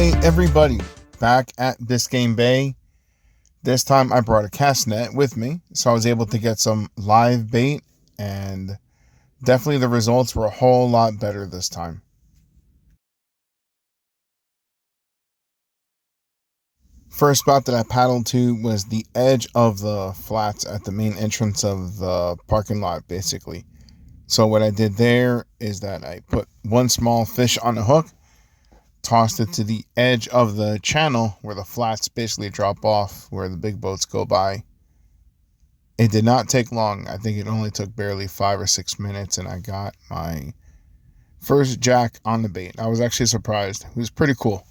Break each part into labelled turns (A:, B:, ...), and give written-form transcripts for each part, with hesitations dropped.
A: Hey everybody, back at Biscayne Bay. This time I brought a cast net with me, so I was able to get some live bait, and definitely the results were a whole lot better this time. First spot that I paddled to was the edge of the flats at the main entrance of the parking lot, basically. So what I did there is that I put one small fish on a hook, tossed it to the edge of the channel where the flats basically drop off, where the big boats go by. It did not take long. I think it only took barely 5 or 6 minutes, and I got my first jack on the bait. I was actually surprised. It was pretty cool.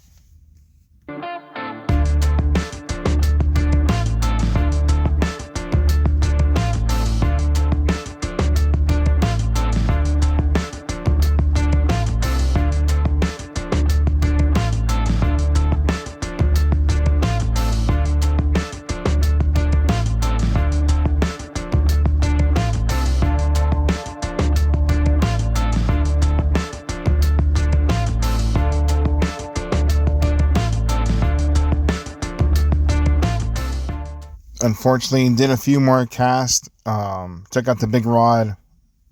A: Unfortunately, did a few more casts, took out the big rod,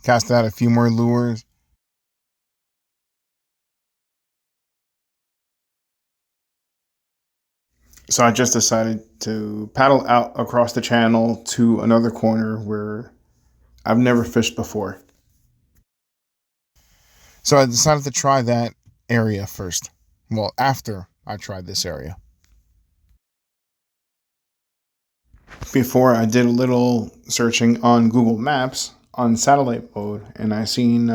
A: cast out a few more lures. So I just decided to paddle out across the channel to another corner where I've never fished before. So I decided to try that area first. Well, after I tried this area. Before, I did a little searching on Google Maps on satellite mode, and I seen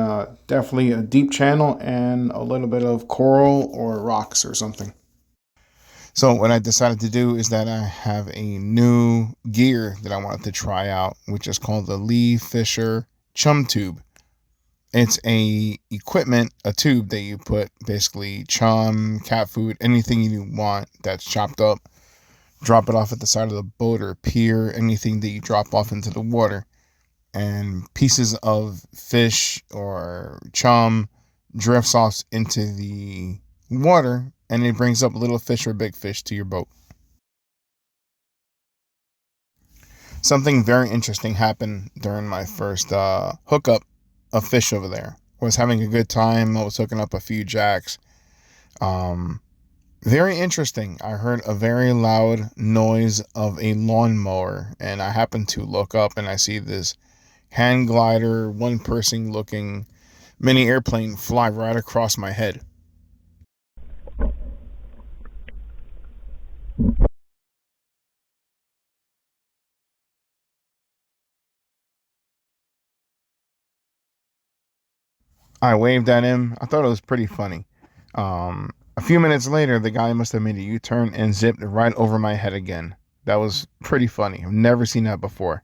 A: definitely a deep channel and a little bit of coral or rocks or something. So what I decided to do is that I have a new gear that I wanted to try out, which is called the Lee Fisher Chum Tube. It's a tube that you put basically chum, cat food, anything you want that's chopped up. Drop it off at the side of the boat or pier, anything that you drop off into the water, and pieces of fish or chum drifts off into the water, and it brings up little fish or big fish to your boat. Something very interesting happened during my first hookup of fish over there. I was having a good time. I was hooking up a few jacks. Very interesting. I heard a very loud noise of a lawnmower, and I happened to look up and I see this hand glider, one person looking mini airplane fly right across my head. I waved at him. I thought it was pretty funny. A few minutes later, the guy must have made a U-turn and zipped right over my head again. That was pretty funny. I've never seen that before.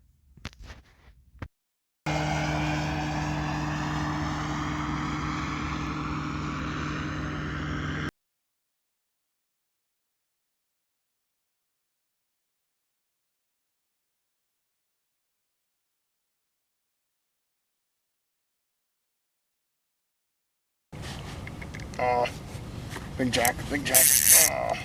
A: Oh, big jack, big jack. Oh.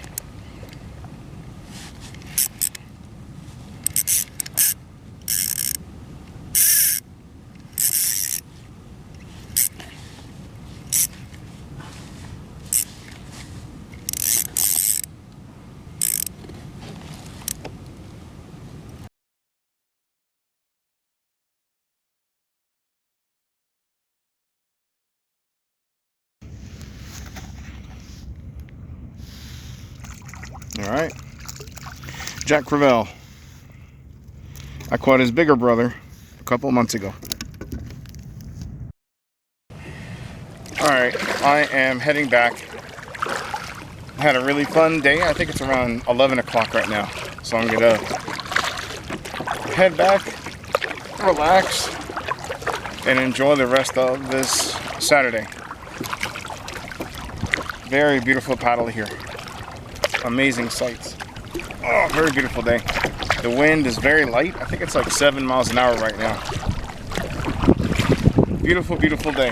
A: All right, Jack Crevel. I caught his bigger brother a couple of months ago. All right, I am heading back. I had a really fun day. I think it's around 11 o'clock right now. So I'm gonna head back, relax, and enjoy the rest of this Saturday. Very beautiful paddle here. Amazing sights. Oh, very beautiful day. The wind is very light. I think it's like 7 miles an hour right now. Beautiful, beautiful day.